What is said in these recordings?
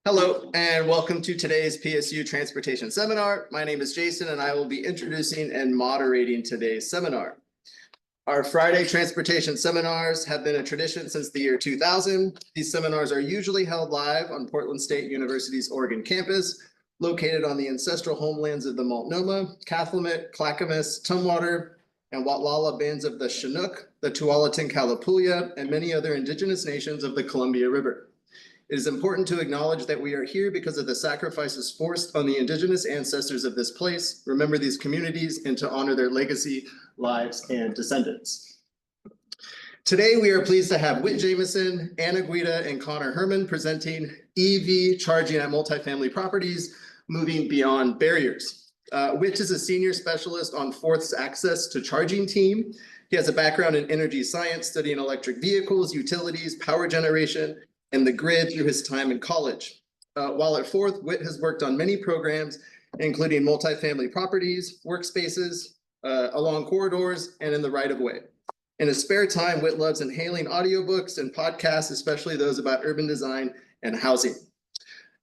Hello, and welcome to today's PSU Transportation Seminar. My name is Jason, and I will be introducing and moderating today's seminar. Our Friday transportation seminars have been a tradition since the year 2000. These seminars are usually held live on Portland State University's Oregon campus, located on the ancestral homelands of the Multnomah, Cathlamet, Clackamas, Tumwater, and Watlala bands of the Chinook, the Tualatin Kalapuya, and many other indigenous nations of the Columbia River. It is important to acknowledge that we are here because of the sacrifices forced on the indigenous ancestors of this place, remember these communities, and to honor their legacy, lives, and descendants. Today, we are pleased to have Whit Jamieson, Anna Guida, and Connor Herman presenting EV charging at multifamily properties, moving beyond barriers. Whit is a senior specialist on Fourth's Access to Charging team. He has a background in energy science, studying electric vehicles, utilities, power generation, and the grid through his time in college. While at Fourth, Whit has worked on many programs, including multifamily properties, workspaces, along corridors, and in the right-of-way. In his spare time, Whit loves inhaling audiobooks and podcasts, especially those about urban design and housing.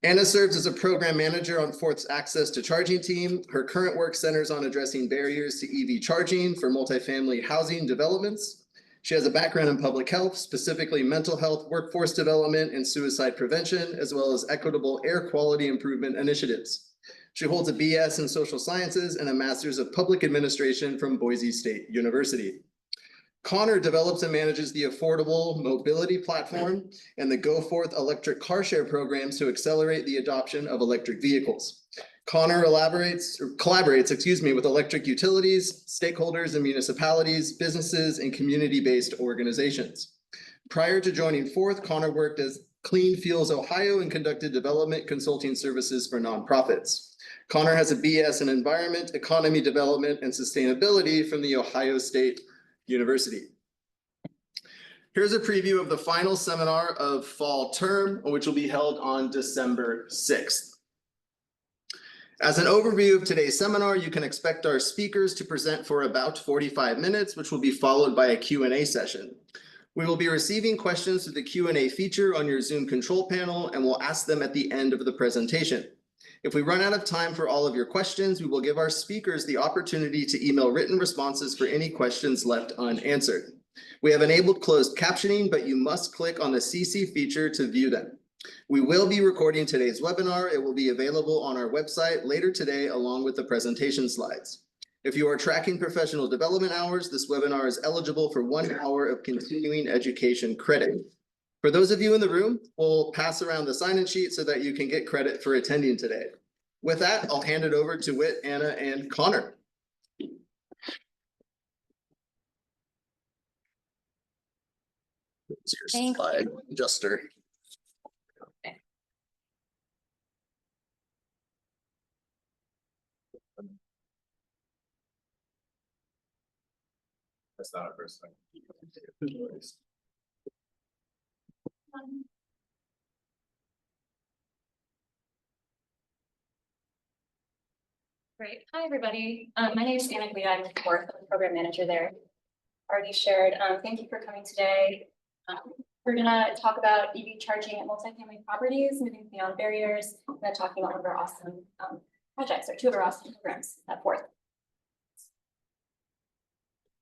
Anna serves as a program manager on Fourth's Access to Charging team. Her current work centers on addressing barriers to EV charging for multifamily housing developments. She has a background in public health, specifically mental health, workforce development, and suicide prevention, as well as equitable air quality improvement initiatives. She holds a BS in social sciences and a master's of public administration from Boise State University. Connor develops and manages the affordable mobility platform and the Go Forth electric car share programs to accelerate the adoption of electric vehicles. Connor collaborates with electric utilities, stakeholders and municipalities, businesses, and community-based organizations. Prior to joining Fourth, Connor worked as Clean Fuels Ohio and conducted development consulting services for nonprofits. Connor has a BS in Environment, Economy Development, and Sustainability from the Ohio State University. Here's a preview of the final seminar of fall term, which will be held on December 6th. As an overview of today's seminar, you can expect our speakers to present for about 45 minutes, which will be followed by a Q&A session. We will be receiving questions through the Q&A feature on your Zoom control panel, and we'll ask them at the end of the presentation. If we run out of time for all of your questions, we will give our speakers the opportunity to email written responses for any questions left unanswered. We have enabled closed captioning, but you must click on the CC feature to view them. We will be recording today's webinar. It will be available on our website later today, along with the presentation slides. If you are tracking professional development hours, this webinar is eligible for 1 hour of continuing education credit. For those of you in the room, we'll pass around the sign-in sheet so that you can get credit for attending today. With that, I'll hand it over to Whit, Anna, and Connor. Here's your slide adjuster. That's not our first thing. Great. Hi, everybody. My name is Anna Guida. I'm the Fourth program manager there. Already shared. Thank you for coming today. We're going to talk about EV charging at multifamily properties, moving beyond barriers, and then talking about one of our awesome projects, or two of our awesome programs at Fourth.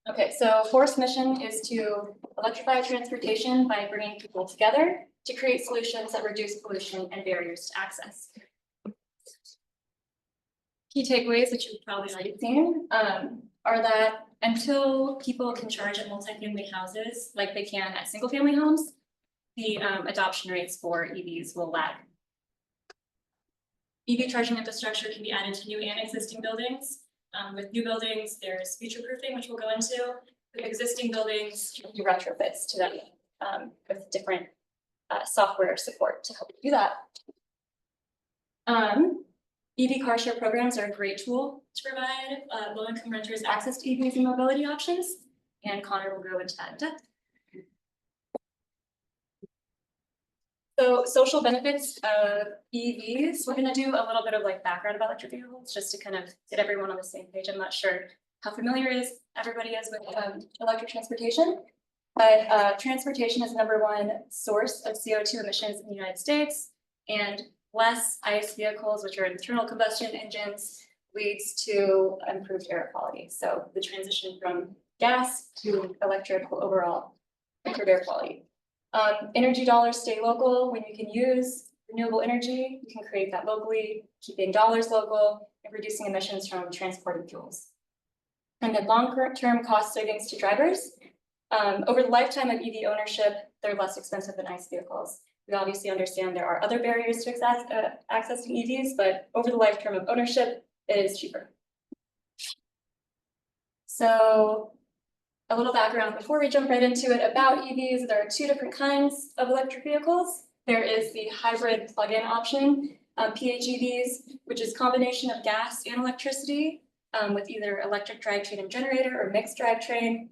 Okay, so Fourth's mission is to electrify transportation by bringing people together to create solutions that reduce pollution and barriers to access. Key takeaways, which you've probably already seen, are that until people can charge at multifamily houses like they can at single-family homes, the adoption rates for EVs will lag. EV charging infrastructure can be added to new and existing buildings. With new buildings, there's future-proofing, which we'll go into. With existing buildings, you can do retrofits to them with different software support to help you do that. EV car share programs are a great tool to provide low-income renters access to EVs and mobility options, and Connor will go into that in depth. So social benefits of EVs, we're going to do a little bit of background about electric vehicles just to kind of get everyone on the same page. I'm not sure how familiar everybody is with electric transportation, but transportation is the #1 source of CO2 emissions in the United States. And less ICE vehicles, which are internal combustion engines, leads to improved air quality. So the transition from gas to electric will overall improve air quality. Energy dollars stay local. When you can use renewable energy, you can create that locally, keeping dollars local and reducing emissions from transported fuels. And then long-term cost savings to drivers. Over the lifetime of EV ownership, they're less expensive than ICE vehicles. We obviously understand there are other barriers to accessing EVs, but over the lifetime of ownership, it is cheaper. So a little background before we jump right into it about EVs. There are two different kinds of electric vehicles. There is the hybrid plug-in option, PHEVs, which is a combination of gas and electricity with either electric drivetrain and generator or mixed drivetrain.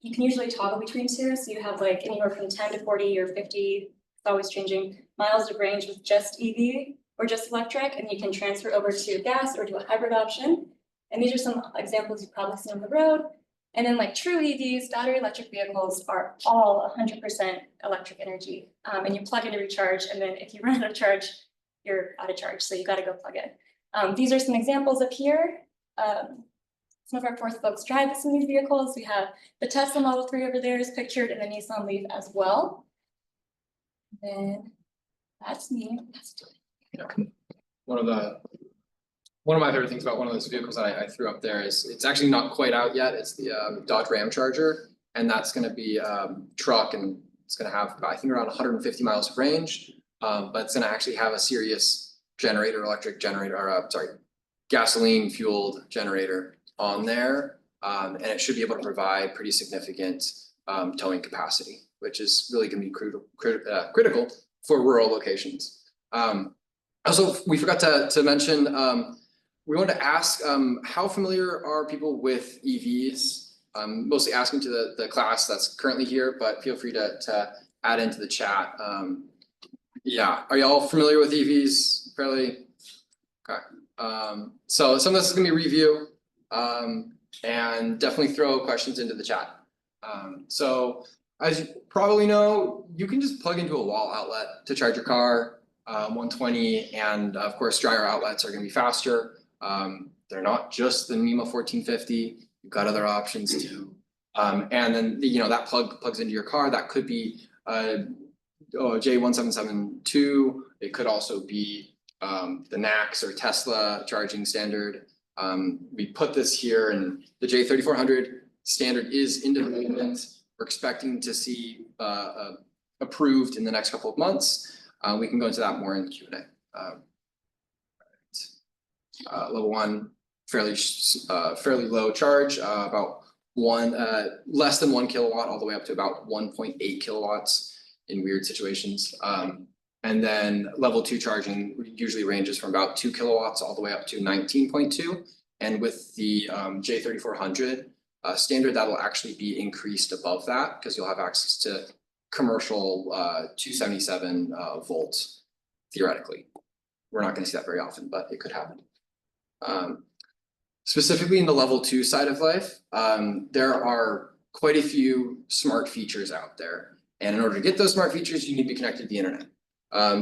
You can usually toggle between two, so you have like anywhere from 10 to 40 or 50, it's always changing, miles of range with just EV or just electric, and you can transfer over to gas or to a hybrid option. And these are some examples you've probably seen on the road. And then like true EVs, battery electric vehicles are all 100% electric energy. And you plug in to recharge, and then if you run out of charge, you're out of charge, so you gotta go plug in. These are some examples up here. Some of our fourth folks drive some of these vehicles. We have the Tesla Model 3 over there is pictured, and the Nissan Leaf as well. And then that's me. Yeah. One of my favorite things about one of those vehicles that I threw up there is it's actually not quite out yet. It's the Dodge Ram Charger, and that's going to be truck, and it's going to have I think around 150 miles of range. But it's going to actually have a serious generator, electric generator, or gasoline fueled generator on there, and it should be able to provide pretty significant towing capacity, which is really going to be critical for rural locations. Also, we forgot to mention, we wanted to ask how familiar are people with EVs? Mostly asking to the class that's currently here, but feel free to add into the chat. Yeah, are y'all familiar with EVs fairly? Okay. So some of this is gonna be review, and definitely throw questions into the chat. So as you probably know, you can just plug into a wall outlet to charge your car, 120, and of course dryer outlets are gonna be faster. They're not just the NEMA 1450, you've got other options too. And then that plugs into your car. That could be J1772. It could also be the NACS or Tesla charging standard. We put this here, and the J3400 standard is in development. We're expecting to see approved in the next couple of months. We can go into that more in the Q&A. Level 1, fairly low charge, about less than 1 kilowatt all the way up to about 1.8 kilowatts in weird situations. And then level 2 charging usually ranges from about 2 kilowatts all the way up to 19.2. And with the J3400 standard, that'll actually be increased above that because you'll have access to commercial 277 volts theoretically. We're not going to see that very often, but it could happen. Specifically in the level 2 side of life, there are quite a few smart features out there. And in order to get those smart features, you need to be connected to the internet.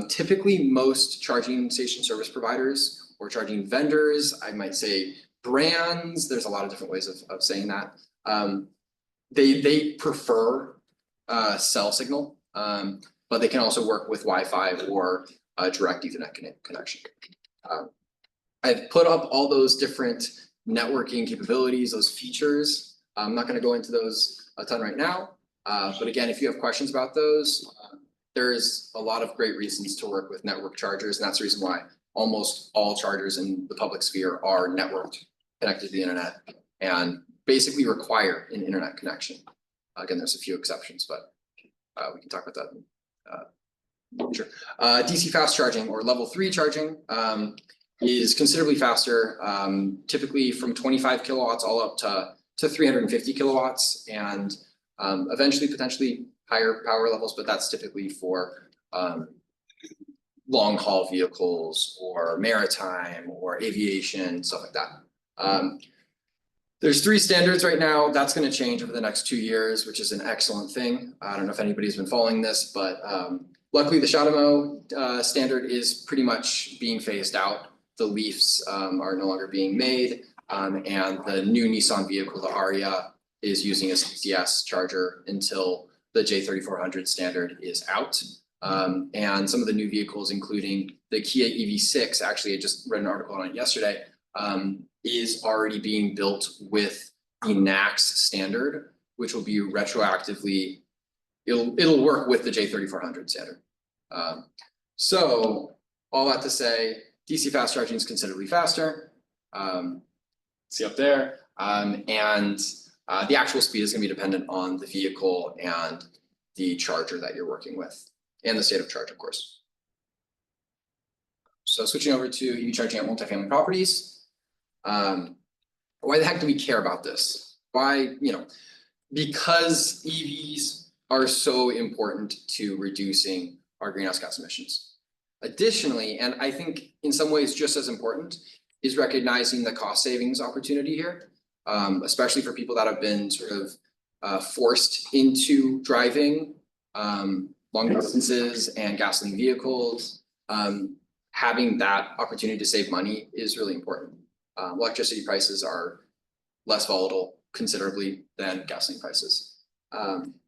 Typically, most charging station service providers or charging vendors, I might say brands, there's a lot of different ways of saying that. They prefer cell signal, but they can also work with Wi-Fi or direct Ethernet connection. I've put up all those different networking capabilities, those features. I'm not going to go into those a ton right now. But again, if you have questions about those, there's a lot of great reasons to work with network chargers. And that's the reason why almost all chargers in the public sphere are networked, connected to the internet, and basically require an internet connection. Again, there's a few exceptions, but we can talk about that. Sure. DC fast charging or level 3 charging is considerably faster, typically from 25 kilowatts all up to 350 kilowatts, and eventually potentially higher power levels, but that's typically for long haul vehicles or maritime or aviation, stuff like that. There's 3 standards right now. That's going to change over the next 2 years, which is an excellent thing. I don't know if anybody's been following this, but Luckily, the Shadamo standard is pretty much being phased out. The Leafs are no longer being made, and the new Nissan vehicle, the Aria, is using a CCS charger until the J3400 standard is out. And some of the new vehicles, including the Kia EV6, actually, I just read an article on it yesterday, is already being built with the NACS standard, which will be retroactively, it'll work with the J3400 standard. So all that to say, DC fast charging is considerably faster. See up there, and the actual speed is going to be dependent on the vehicle and the charger that you're working with, and the state of charge, of course. So switching over to EV charging at multifamily properties. Why the heck do we care about this? Why, because EVs are so important to reducing our greenhouse gas emissions. Additionally, and I think in some ways just as important, is recognizing the cost savings opportunity here, especially for people that have been sort of forced into driving long distances and gasoline vehicles. Having that opportunity to save money is really important. Electricity prices are less volatile considerably than gasoline prices.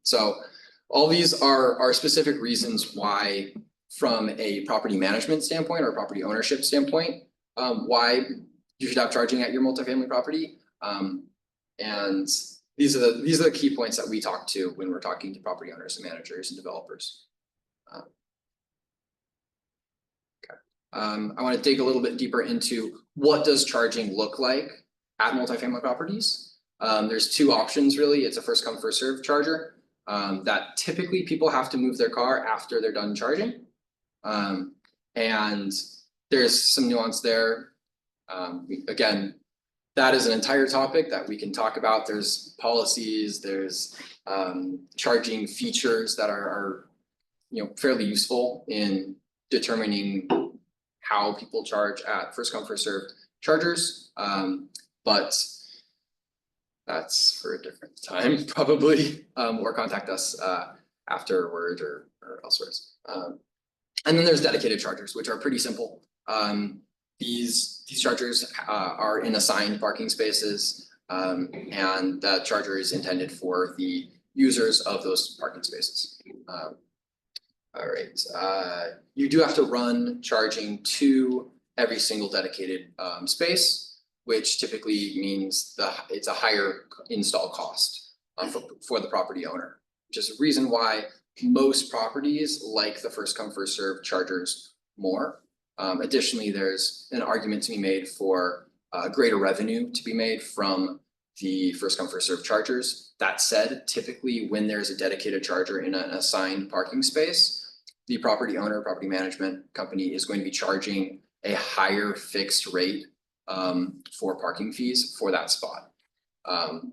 So all these are specific reasons why, from a property management standpoint or property ownership standpoint, why you should have charging at your multifamily property. And these are the key points that we talk to when we're talking to property owners and managers and developers. I want to dig a little bit deeper into what does charging look like at multifamily properties. There's two options really. It's a first come first serve charger that typically people have to move their car after they're done charging. And there's some nuance there. Again, that is an entire topic that we can talk about. There's policies, there's charging features that are fairly useful in determining how people charge at first come first served chargers. But that's for a different time probably, or contact us afterward or elsewhere. And then there's dedicated chargers, which are pretty simple. These chargers are in assigned parking spaces, and that charger is intended for the users of those parking spaces. All right, you do have to run charging to every single dedicated space, which typically means it's a higher install cost for the property owner, which is a reason why most properties like the first come first serve chargers more. Additionally, there's an argument to be made for greater revenue to be made from the first come first serve chargers. That said, typically when there's a dedicated charger in an assigned parking space, the property owner, property management company is going to be charging a higher fixed rate for parking fees for that spot,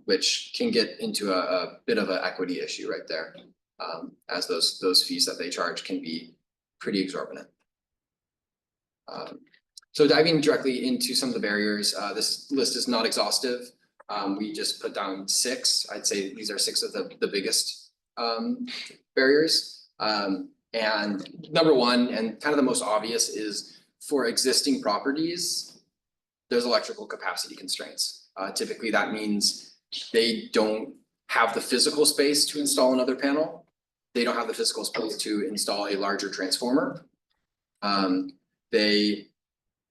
which can get into a bit of an equity issue right there, as those fees that they charge can be pretty exorbitant. So diving directly into some of the barriers, this list is not exhaustive. We just put down 6. I'd say these are 6 of the biggest barriers. And number one, and kind of the most obvious, is for existing properties, there's electrical capacity constraints. Typically that means they don't have the physical space to install another panel. They don't have the physical space to install a larger transformer. They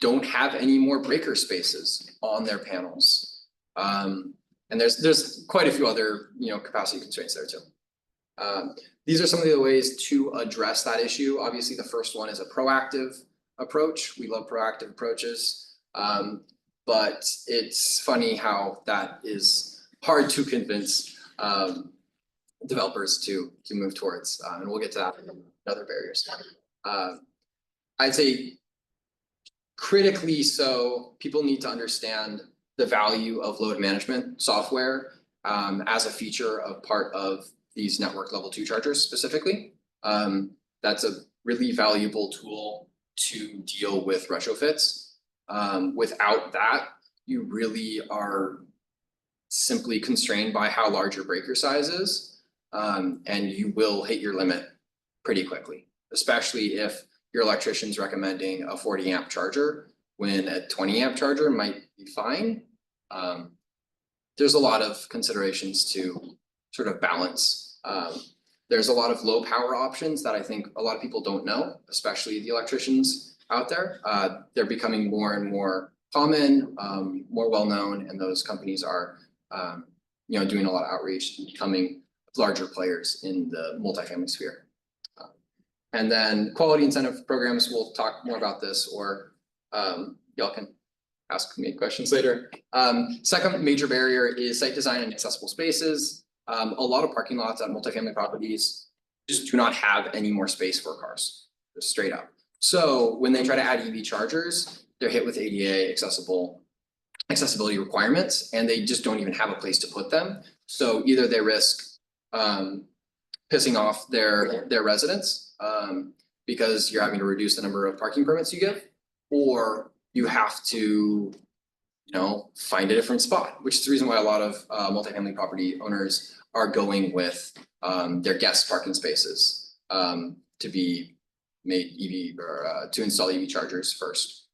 don't have any more breaker spaces on their panels. And there's quite a few other capacity constraints there too. These are some of the ways to address that issue. Obviously, the first one is a proactive approach. We love proactive approaches, but it's funny how that is hard to convince developers to move towards, and we'll get to that in other barriers. I'd say critically so, people need to understand the value of load management software as a feature of part of these network level 2 chargers specifically. That's a really valuable tool to deal with retrofits. Without that, you really are simply constrained by how large your breaker size is, and you will hit your limit pretty quickly. especially if your electrician's recommending a 40 amp charger when a 20 amp charger might be fine. There's a lot of considerations to sort of balance. There's a lot of low power options that I think a lot of people don't know, especially the electricians out there. They're becoming more and more common, more well-known, and those companies are doing a lot of outreach and becoming larger players in the multifamily sphere. And then quality incentive programs, we'll talk more about this, or y'all can ask me questions later. Second major barrier is site design and accessible spaces. A lot of parking lots at multifamily properties just do not have any more space for cars, just straight up. So when they try to add EV chargers, they're hit with ADA accessibility requirements, and they just don't even have a place to put them. So either they risk pissing off their residents because you're having to reduce the number of parking permits you give, or you have to find a different spot, which is the reason why a lot of multifamily property owners are going with their guest parking spaces to be made EV or to install EV chargers first.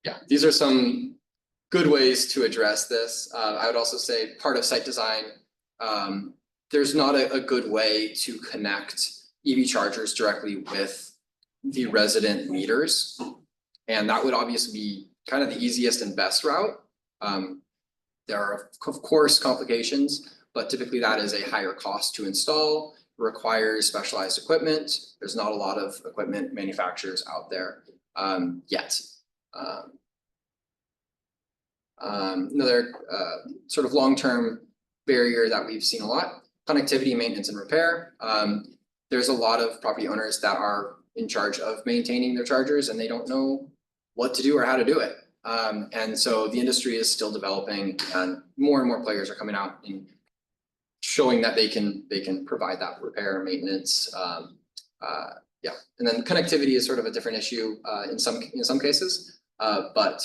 Yeah, these are some good ways to address this. I would also say part of site design, there's not a good way to connect EV chargers directly with the resident meters. And that would obviously be kind of the easiest and best route. There are, of course, complications, but typically that is a higher cost to install, requires specialized equipment. There's not a lot of equipment manufacturers out there yet. Another sort of long-term barrier that we've seen a lot, connectivity, maintenance, and repair. There's a lot of property owners that are in charge of maintaining their chargers, and they don't know what to do or how to do it. And so the industry is still developing, and more players are coming out and showing that they can provide that repair, maintenance. Yeah, and then connectivity is sort of a different issue in some cases, but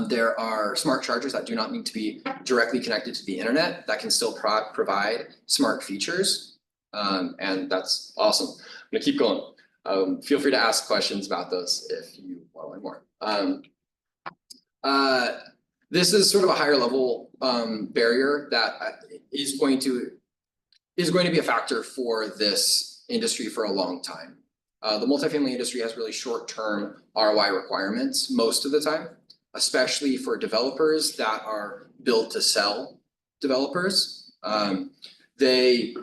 there are smart chargers that do not need to be directly connected to the internet that can still provide smart features, and that's awesome. I'm gonna keep going. Feel free to ask questions about those if you want to learn more. This is sort of a higher level barrier that is going to be a factor for this industry for a long time. The multifamily industry has really short-term ROI requirements most of the time, especially for developers that are built to sell developers. They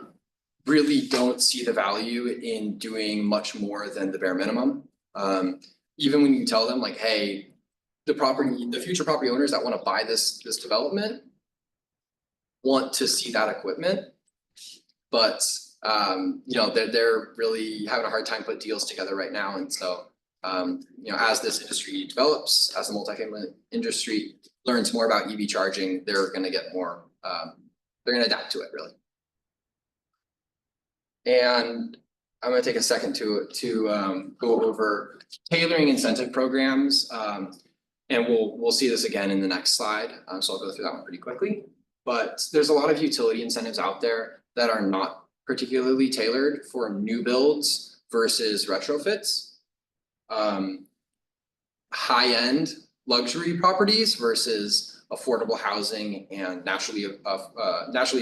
really don't see the value in doing much more than the bare minimum. Even when you tell them like, hey, the future property owners that want to buy this development want to see that equipment, but they're really having a hard time putting deals together right now. And so as this industry develops, as the multifamily industry learns more about EV charging, they're going to get more, they're going to adapt to it really. And I'm going to take a second to go over tailoring incentive programs. And we'll see this again in the next slide. So I'll go through that one pretty quickly. But there's a lot of utility incentives out there that are not particularly tailored for new builds versus retrofits. High-end luxury properties versus affordable housing and naturally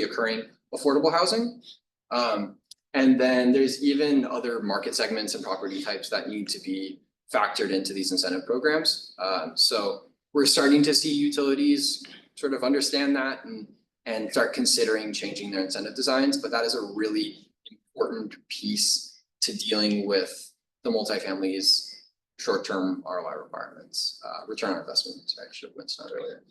occurring affordable housing. And then there's even other market segments and property types that need to be factored into these incentive programs. So we're starting to see utilities sort of understand that and start considering changing their incentive designs, but that is a really important piece to dealing with the multifamily's short-term ROI requirements, return on investment. Sorry, I should have mentioned that earlier.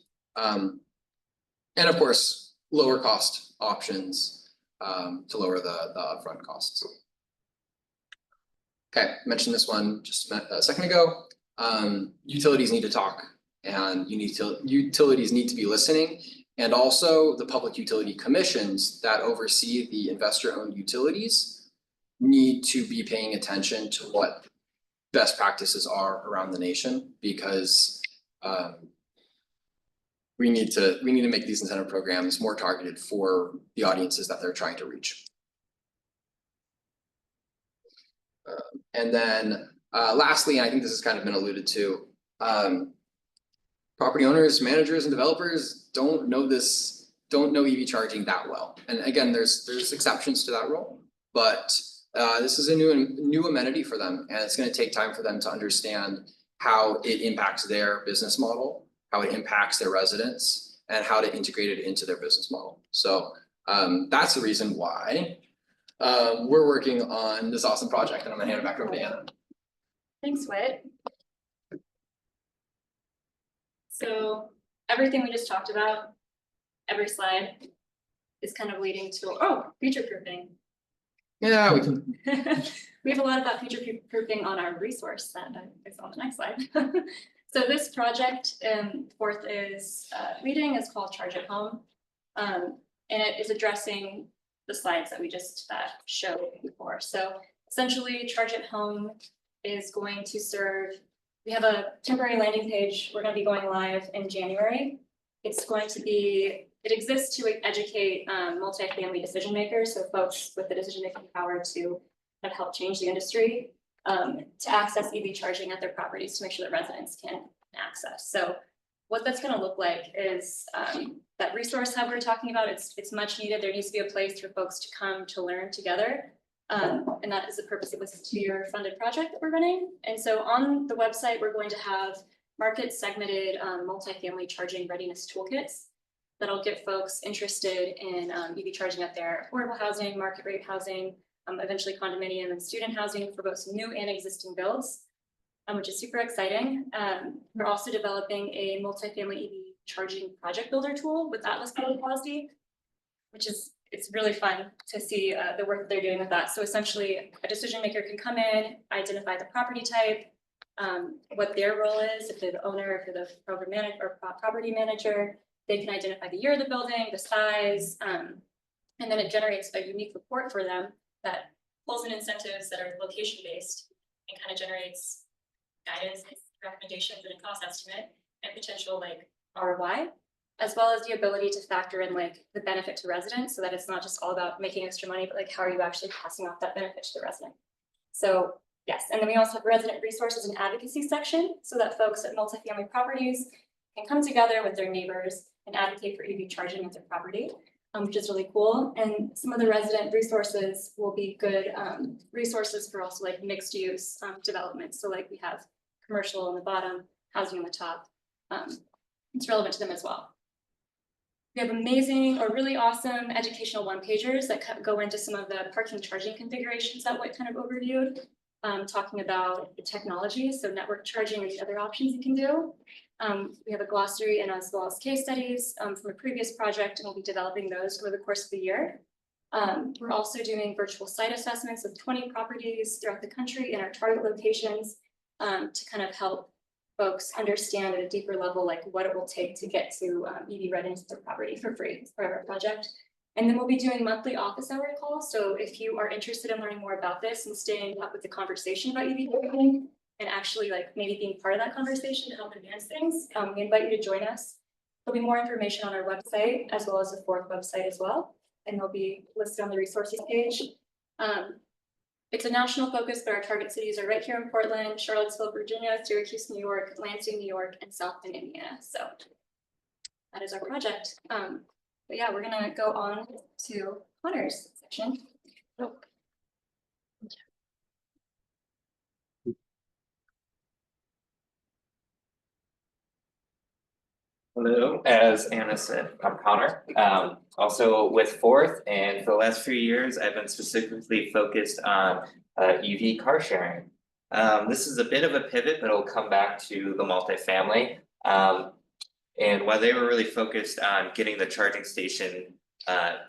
And of course, lower cost options to lower the upfront costs. Okay, mentioned this one just a second ago. Utilities need to talk, and utilities need to be listening. And also the public utility commissions that oversee the investor-owned utilities need to be paying attention to what best practices are around the nation, because we need to make these incentive programs more targeted for the audiences that they're trying to reach. And then lastly, and I think this has kind of been alluded to, property owners, managers, and developers don't know EV charging that well. And again, there's exceptions to that rule, but this is a new amenity for them, and it's going to take time for them to understand how it impacts their business model, how it impacts their residents, and how to integrate it into their business model. So that's the reason why we're working on this awesome project, and I'm gonna hand it back over to Anna. Thanks, Whit. So everything we just talked about, every slide is kind of leading to, future proofing. Yeah, we can. We have a lot about future proofing on our resource that is on the next slide. So this project, fourth is leading, is called Charge at Home. And it is addressing the slides that we just showed before. So essentially, Charge at Home is going to serve, we have a temporary landing page. We're going to be going live in January. It's going to be, it exists to educate multifamily decision makers, so folks with the decision-making power to help change the industry, to access EV charging at their properties to make sure that residents can access. So what that's going to look like is that resource hub we're talking about. It's much needed. There needs to be a place for folks to come to learn together. And that is the purpose of this 2-year funded project that we're running. And so on the website, we're going to have market segmented multifamily charging readiness toolkits that'll get folks interested in EV charging at their affordable housing, market rate housing, eventually condominium and student housing for both new and existing builds, which is super exciting. We're also developing a multifamily EV charging project builder tool with Atlas Code policy, which is, it's really fun to see the work that they're doing with that. So essentially, a decision maker can come in, identify the property type, what their role is, if they're the owner, if they're the program manager or property manager. They can identify the year of the building, the size, and then it generates a unique report for them that pulls in incentives that are location based and kind of generates guidance, recommendations, and a cost estimate and potential like ROI, as well as the ability to factor in like the benefit to residents, so that it's not just all about making extra money, but like how are you actually passing off that benefit to the resident. So yes, and then we also have resident resources and advocacy section, so that folks at multifamily properties can come together with their neighbors and advocate for EV charging at their property, which is really cool. And some of the resident resources will be good resources for also like mixed use developments. So like we have commercial on the bottom, housing on the top. It's relevant to them as well. We have amazing or really awesome educational one-pagers that go into some of the parking charging configurations that Whit kind of overviewed, talking about the technology, so network charging and the other options you can do. We have a glossary and as well as case studies from a previous project, and we'll be developing those over the course of the year. We're also doing virtual site assessments of 20 properties throughout the country in our target locations to kind of help folks understand at a deeper level like what it will take to get to EV readiness of their property for free as part of our project. And then we'll be doing monthly office hour calls. So if you are interested in learning more about this and staying up with the conversation about EV charging and actually like maybe being part of that conversation to help advance things, we invite you to join us. There'll be more information on our website as well as the fourth website as well. And they'll be listed on the resources page. It's a national focus, but our target cities are right here in Portland, Charlottesville, Virginia, Syracuse, New York, Lansing, New York, and South Bend, Indiana. So that is our project. But yeah, we're gonna go on to Connor's section. Hello, as Anna said, I'm Connor, also with Fourth, and for the last few years, I've been specifically focused on EV car sharing. This is a bit of a pivot, but it'll come back to the multifamily. And while they were really focused on getting the charging station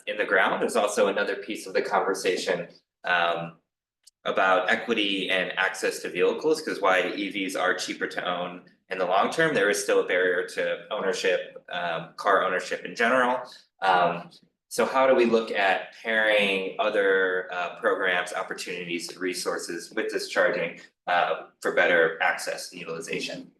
in the ground, there's also another piece of the conversation about equity and access to vehicles, because while EVs are cheaper to own in the long term, there is still a barrier to ownership, car ownership in general. So how do we look at pairing other programs, opportunities, and resources with this charging for better access and utilization?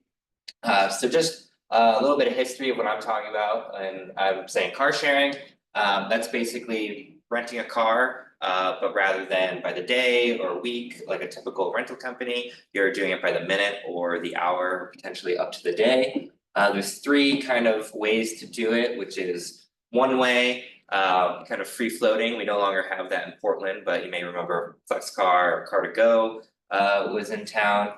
So just a little bit of history of what I'm talking about, and I'm saying car sharing. That's basically renting a car But rather than by the day or week, like a typical rental company, you're doing it by the minute or the hour, potentially up to the day. There's three kind of ways to do it, which is one way, kind of free floating. We no longer have that in Portland, but you may remember FlexCar or Car2Go was in town.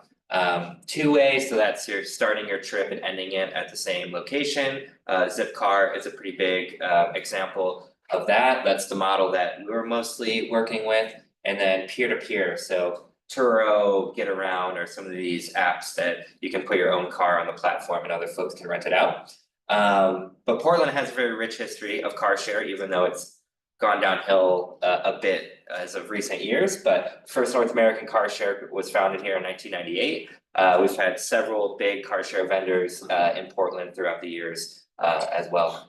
Two way, so that's you're starting your trip and ending it at the same location. Zipcar is a pretty big example of that. That's the model that we were mostly working with. And then peer-to-peer, so Turo, Get Around, or some of these apps that you can put your own car on the platform and other folks can rent it out. But Portland has a very rich history of car share, even though it's gone downhill a bit as of recent years. But first North American car share was founded here in 1998. We've had several big car share vendors in Portland throughout the years as well.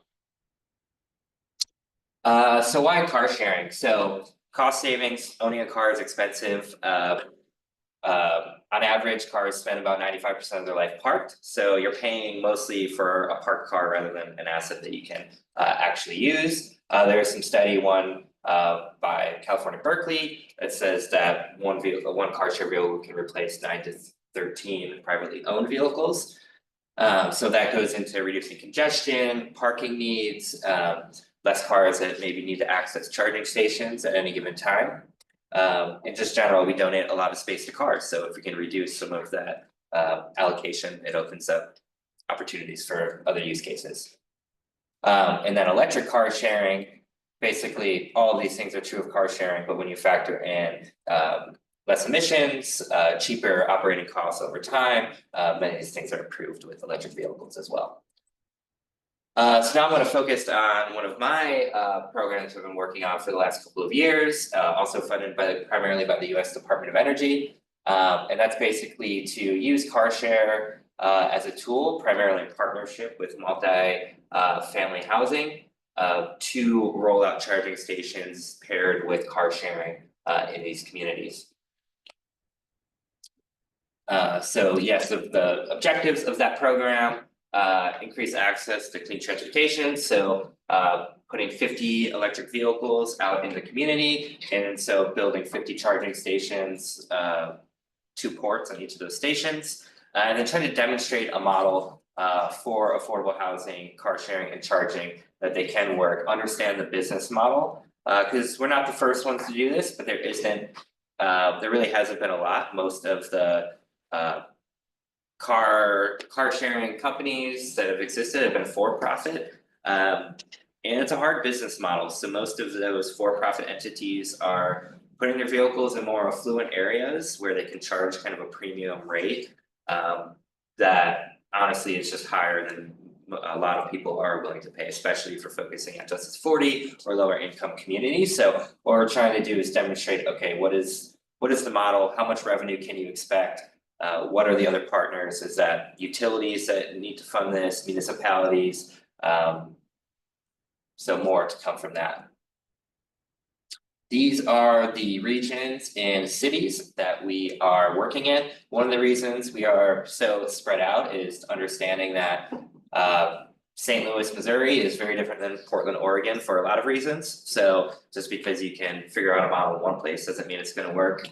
So why car sharing? So cost savings, owning a car is expensive. On average, cars spend about 95% of their life parked. So you're paying mostly for a parked car rather than an asset that you can actually use. There is some study, one by California Berkeley, that says that one car share vehicle can replace 9 to 13 privately owned vehicles. So that goes into reducing congestion, parking needs, less cars that maybe need to access charging stations at any given time. In just general, we donate a lot of space to cars, so if we can reduce some of that allocation, it opens up opportunities for other use cases. And then electric car sharing, basically all of these things are true of car sharing, but when you factor in less emissions, cheaper operating costs over time, many of these things are improved with electric vehicles as well. So now I'm going to focus on one of my programs I've been working on for the last couple of years, also funded primarily by the US Department of Energy. And that's basically to use car share as a tool, primarily in partnership with multi-family housing, to roll out charging stations paired with car sharing in these communities. So yes, the objectives of that program, increase access to clean transportation, so putting 50 electric vehicles out in the community, and so building 50 charging stations, 2 ports on each of those stations, and then trying to demonstrate a model for affordable housing, car sharing, and charging that they can work, understand the business model, because we're not the first ones to do this, but there really hasn't been a lot. Most of the car sharing companies that have existed have been for-profit, and it's a hard business model. So most of those for-profit entities are putting their vehicles in more affluent areas where they can charge kind of a premium rate that honestly is just higher than a lot of people are willing to pay, especially for focusing on Justice 40 or lower income communities. So what we're trying to do is demonstrate, okay, what is the model? How much revenue can you expect? What are the other partners? Is that utilities that need to fund this, municipalities? So more to come from that. These are the regions and cities that we are working in. One of the reasons we are so spread out is understanding that St. Louis, Missouri is very different than Portland, Oregon for a lot of reasons. So just because you can figure out a model in one place doesn't mean it's going to work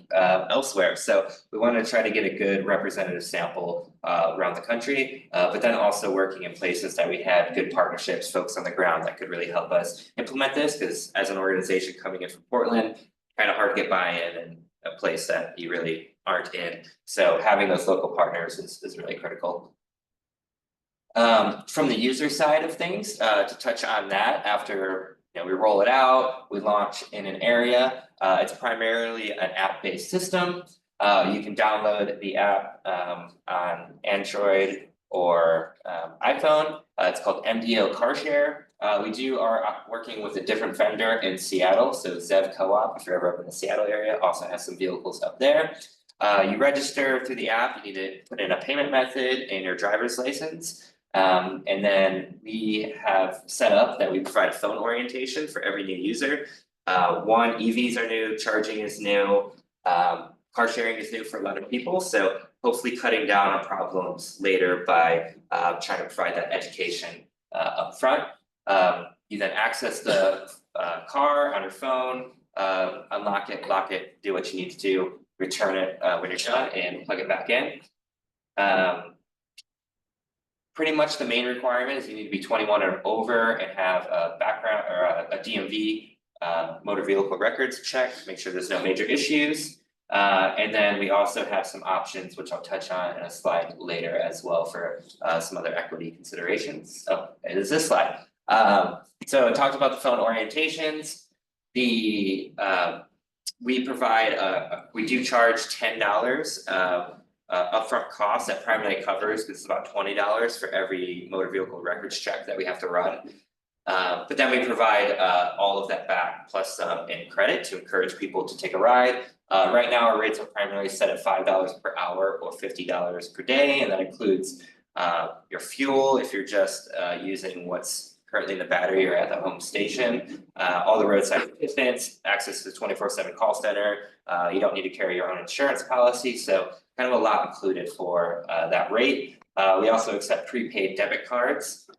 elsewhere. So we want to try to get a good representative sample around the country, but then also working in places that we had good partnerships, folks on the ground that could really help us implement this, because as an organization coming in from Portland, kind of hard to get buy-in in a place that you really aren't in. So having those local partners is really critical. From the user side of things, to touch on that, after we roll it out, we launch in an area. It's primarily an app-based system. You can download the app on Android or iPhone. It's called MDO Carshare. We are working with a different vendor in Seattle, so Zev Co-op, if you're ever up in the Seattle area, also has some vehicles up there. You register through the app. You need to put in a payment method and your driver's license. And then we have set up that we provide phone orientation for every new user. EVs are new, charging is new, car sharing is new for a lot of people. So hopefully cutting down on problems later by trying to provide that education up front. You then access the car on your phone, unlock it, lock it, do what you need to do, return it when you're done, and plug it back in. Pretty much the main requirement is you need to be 21 or over and have a background or a DMV, motor vehicle records check, make sure there's no major issues. And then we also have some options, which I'll touch on in a slide later as well for some other equity considerations. Oh, it is this slide. So I talked about the phone orientations. We provide we do charge $10 upfront cost that primarily covers. This is about $20 for every motor vehicle records check that we have to run. But then we provide all of that back plus some in credit to encourage people to take a ride. Right now, our rates are primarily set at $5 per hour or $50 per day, and that includes your fuel if you're just using what's currently in the battery or at the home station, all the roadside assistance, access to the 24/7 call center. You don't need to carry your own insurance policy, so kind of a lot included for that rate. We also accept prepaid debit cards.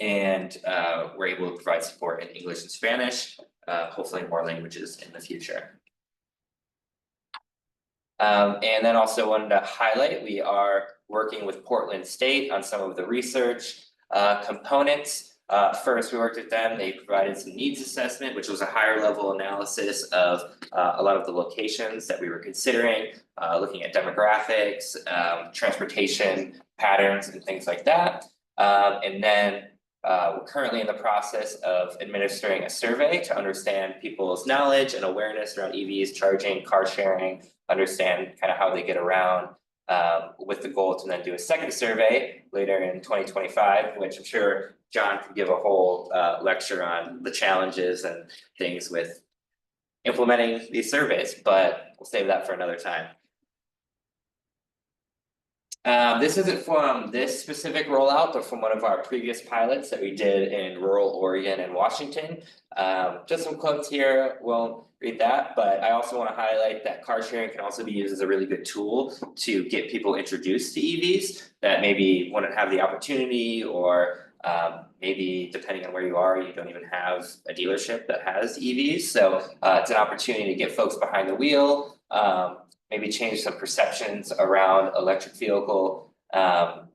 And we're able to provide support in English and Spanish, hopefully more languages in the future. And then also wanted to highlight, we are working with Portland State on some of the research components. First, we worked with them, they provided some needs assessment, which was a higher level analysis of a lot of the locations that we were considering, looking at demographics, transportation patterns and things like that. And then we're currently in the process of administering a survey to understand people's knowledge and awareness around EVs, charging, car sharing, understand kind of how they get around, with the goal to then do a second survey later in 2025, which I'm sure John could give a whole lecture on the challenges and things with implementing these surveys, but we'll save that for another time. This isn't from this specific rollout, but from one of our previous pilots that we did in rural Oregon and Washington. Just some quotes here, won't read that, but I also want to highlight that car sharing can also be used as a really good tool to get people introduced to EVs that maybe wouldn't have the opportunity, or maybe depending on where you are, you don't even have a dealership that has EVs. So it's an opportunity to get folks behind the wheel, maybe change some perceptions around electric vehicle, and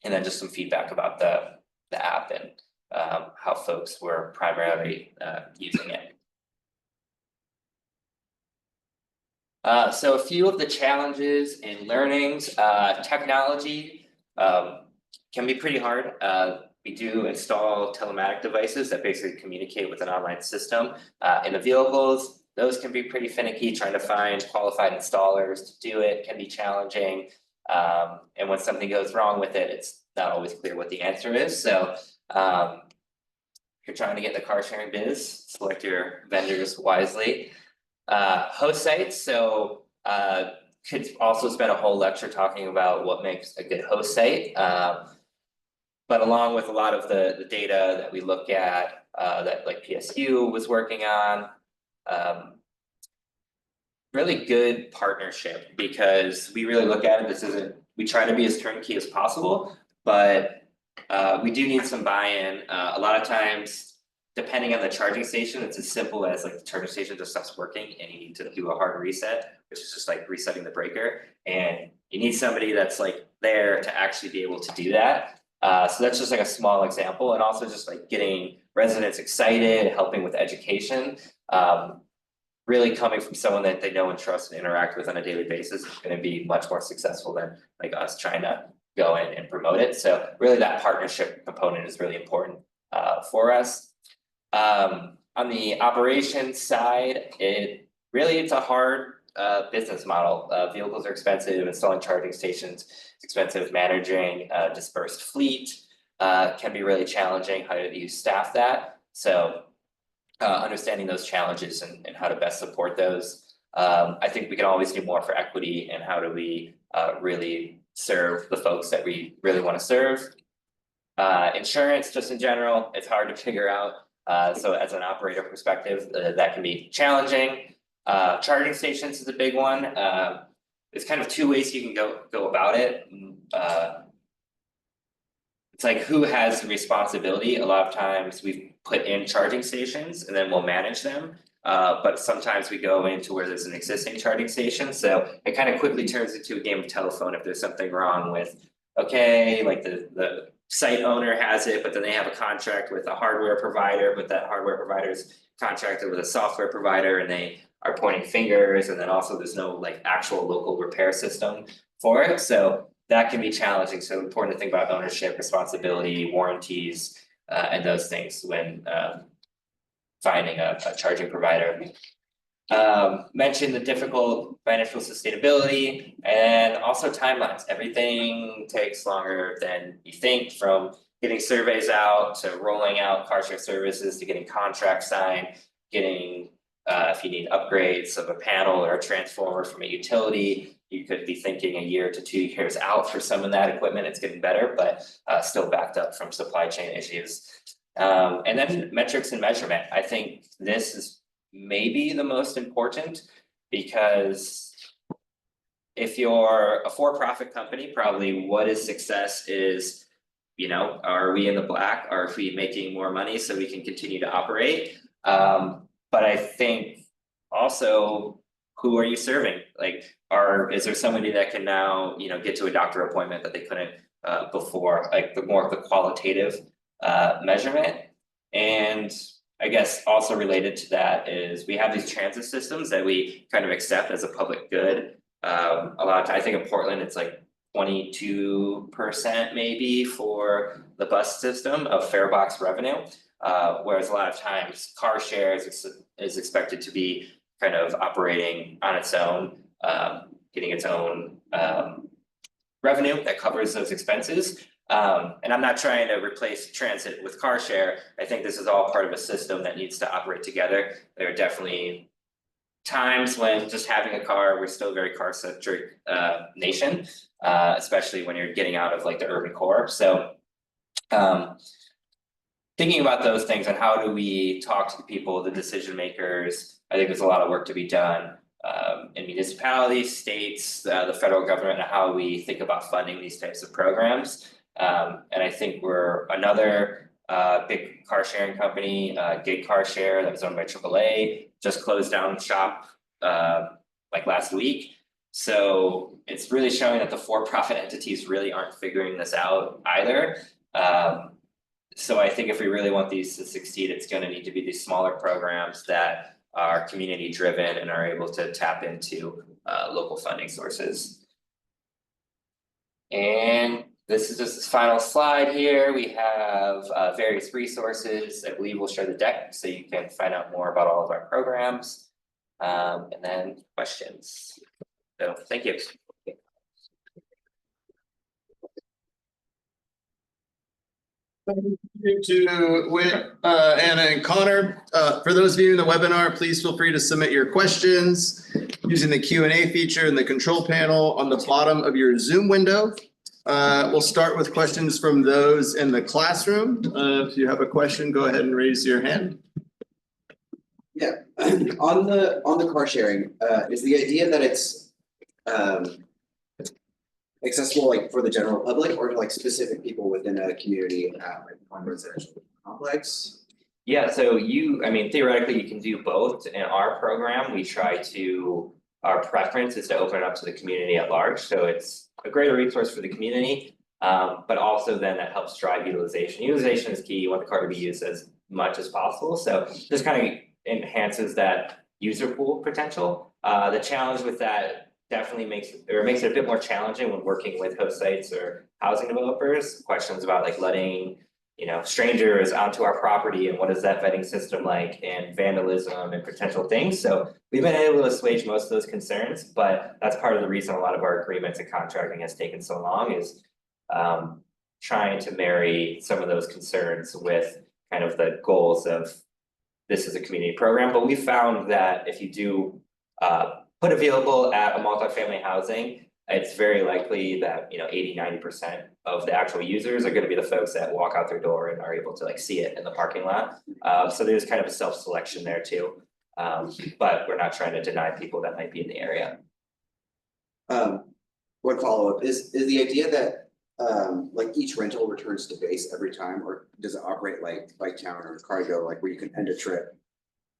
then just some feedback about the app and how folks were primarily using it. So a few of the challenges and learnings, technology can be pretty hard. We do install telematic devices that basically communicate with an online system in the vehicles. Those can be pretty finicky, trying to find qualified installers to do it can be challenging. And when something goes wrong with it, it's not always clear what the answer is. So if you're trying to get the car sharing biz, select your vendors wisely. Host sites, so could also spend a whole lecture talking about what makes a good host site. But along with a lot of the data that we look at, that like PSU was working on, really good partnership, because we really look at it, we try to be as turnkey as possible, but we do need some buy-in. A lot of times, depending on the charging station, it's as simple as like the charging station just stops working and you need to do a hard reset, which is just like resetting the breaker. And you need somebody that's like there to actually be able to do that. So that's just like a small example, and also just like getting residents excited, helping with education. Really coming from someone that they know and trust and interact with on a daily basis is going to be much more successful than like us trying to go in and promote it. So really that partnership component is really important for us. On the operations side, it's a hard business model. Vehicles are expensive, installing charging stations is expensive, managing a dispersed fleet can be really challenging. How do you staff that? So understanding those challenges and how to best support those. I think we can always do more for equity, and how do we really serve the folks that we really want to serve. Insurance, just in general, it's hard to figure out. So as an operator perspective, that can be challenging. Charging stations is a big one. There's kind of two ways you can go about it. it's like who has the responsibility? A lot of times we've put in charging stations and then we'll manage them. But sometimes we go into where there's an existing charging station, so it kind of quickly turns into a game of telephone if there's something wrong with, okay, like the site owner has it, but then they have a contract with a hardware provider, but that hardware provider's contracted with a software provider and they are pointing fingers, and then also there's no like actual local repair system for it, so that can be challenging. So important to think about ownership, responsibility, warranties, and those things when finding a charging provider. Mentioned the difficult financial sustainability and also timelines. Everything takes longer than you think, from getting surveys out to rolling out car share services to getting contracts signed, getting if you need upgrades of a panel or a transformer from a utility, you could be thinking a year to 2 years out for some of that equipment. It's getting better, but still backed up from supply chain issues. And then metrics and measurement. I think this is maybe the most important, because if you're a for-profit company, probably what is success is, you know, are we in the black? Are we making more money so we can continue to operate? But I think also, who are you serving? Like, is there somebody that can now, you know, get to a doctor appointment that they couldn't before? Like the more of the qualitative measurement. And I guess also related to that is we have these transit systems that we kind of accept as a public good. A lot of times, I think in Portland, it's like 22% maybe for the bus system of fare box revenue. Whereas a lot of times car shares is expected to be kind of operating on its own, getting its own revenue that covers those expenses. And I'm not trying to replace transit with car share. I think this is all part of a system that needs to operate together. There are definitely times when just having a car, we're still a very car centric nation, especially when you're getting out of like the urban core. So thinking about those things and how do we talk to the people, the decision makers, I think there's a lot of work to be done in municipalities, states, the federal government, and how we think about funding these types of programs. And I think we're another big car sharing company, Gig Car Share, that was owned by AAA, just closed down shop like last week. So it's really showing that the for-profit entities really aren't figuring this out either. So I think if we really want these to succeed, it's going to need to be these smaller programs that are community driven and are able to tap into local funding sources. And this is just this final slide here. We have various resources. I believe we'll share the deck so you can find out more about all of our programs. And then questions. So thank you. Thank you to Whit, Anna, and Connor. For those of you in the webinar, please feel free to submit your questions using the Q&A feature in the control panel on the bottom of your Zoom window. We'll start with questions from those in the classroom. If you have a question, go ahead and raise your hand. Yeah, on the car sharing, is the idea that it's accessible like for the general public or like specific people within a community, like one residential complex? Yeah, so I mean, theoretically, you can do both. In our program, we try to, our preference is to open it up to the community at large. So it's a greater resource for the community, but also then that helps drive utilization. Utilization is key. You want the car to be used as much as possible. So this kind of enhances that user pool potential. The challenge with that definitely makes it a bit more challenging when working with host sites or housing developers. Questions about like letting, you know, strangers onto our property and what is that vetting system like, and vandalism and potential things. So we've been able to assuage most of those concerns, but that's part of the reason a lot of our agreements and contracting has taken so long, is trying to marry some of those concerns with kind of the goals of this is a community program. But we found that if you do put a vehicle at a multifamily housing, it's very likely that, you know, 80–90% of the actual users are going to be the folks that walk out their door and are able to like see it in the parking lot. So there's kind of a self-selection there too. But we're not trying to deny people that might be in the area. One follow-up is the idea that like each rental returns to base every time, or does it operate like Bike Town or Cargo, like where you can end a trip?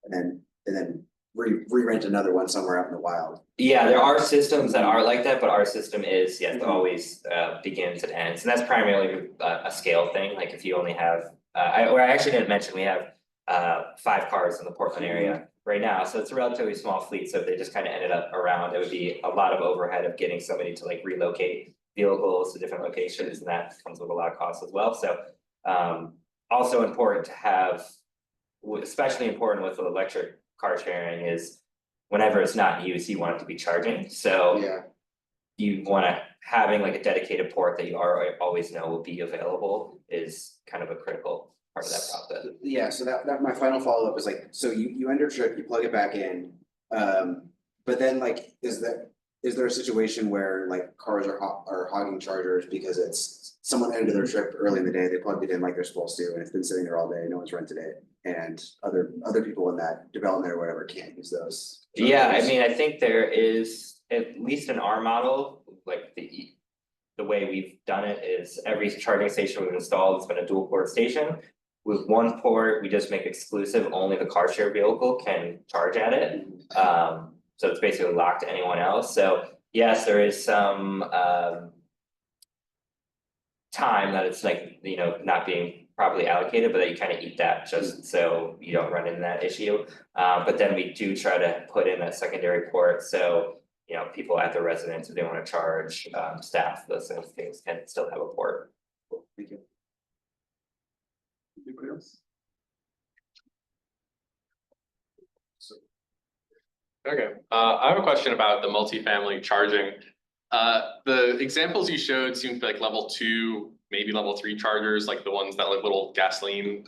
And then re-rent another one somewhere out in the wild? Yeah, there are systems that are like that, but our system is, yes, always begins and ends, and that's primarily a scale thing, like if you only have. I actually didn't mention, we have 5 cars in the Portland area right now, so it's a relatively small fleet, so if they just kind of ended up around, it would be a lot of overhead of getting somebody to like relocate vehicles to different locations, and that comes with a lot of costs as well, so also important to have, especially important with electric car sharing, is whenever it's not used, you want it to be charging, so Yeah, you wanna, having like a dedicated port that you always know will be available is kind of a critical part of that process. yeah, so that my final follow-up is like, so you end your trip, you plug it back in. But then like, is there a situation where like cars are hogging chargers because it's someone ended their trip early in the day, they plugged it in like they're supposed to, and it's been sitting there all day, no one's rented it, and other people in that development or whatever can't use those? Yeah, I chargers? mean, I think there is, at least in our model, like the way we've done it is every charging station we've installed has been a dual port station. With one port, we just make exclusive, only the car share vehicle can charge at it. So it's basically locked to anyone else, so yes, there is some time that it's like, you know, not being properly allocated, but that you kind of eat that just so you don't run into that issue. But then we do try to put in a secondary port, so you know, people at their residence, if they want to charge, staff, those sort of things can still have a port. Thank you. Anybody else? Okay, I have a question about the multifamily charging. The examples you showed seem to be like level 2, maybe level 3 chargers, like the ones that like little gasoline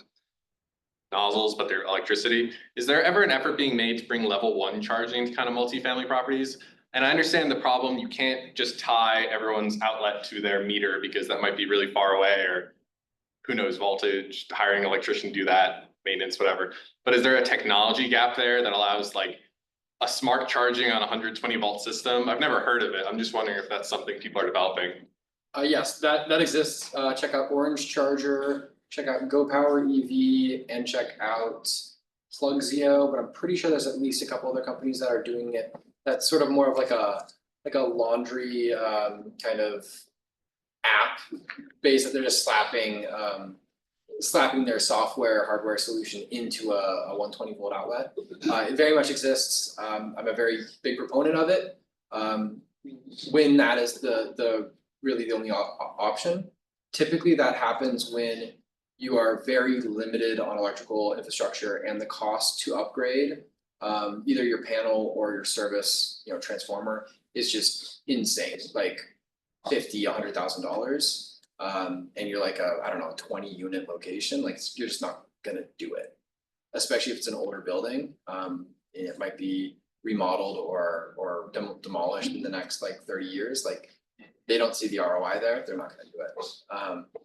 nozzles, but they're electricity. Is there ever an effort being made to bring level 1 charging to kind of multifamily properties? And I understand the problem, you can't just tie everyone's outlet to their meter because that might be really far away, or who knows, voltage, hiring an electrician to do that, maintenance, whatever. But is there a technology gap there that allows like a smart charging on a 120 volt system? I've never heard of it. I'm just wondering if that's something people are developing. Yes, that exists. Check out Orange Charger, check out Go Power EV, and check out Plugzio, but I'm pretty sure there's at least a couple other companies that are doing it. That's sort of more of like a laundry kind of app base that they're just slapping their software hardware solution into a 120 volt outlet. It very much exists. I'm a very big proponent of it. When that is the really the only option. Typically that happens when you are very limited on electrical infrastructure and the cost to upgrade either your panel or your service, you know, transformer is just insane, like $50,000-$100,000. And you're like I don't know, 20 unit location, like you're just not gonna do it. Especially if it's an older building, and it might be remodeled or demolished in the next like 30 years, like they don't see the ROI there, they're not gonna do it.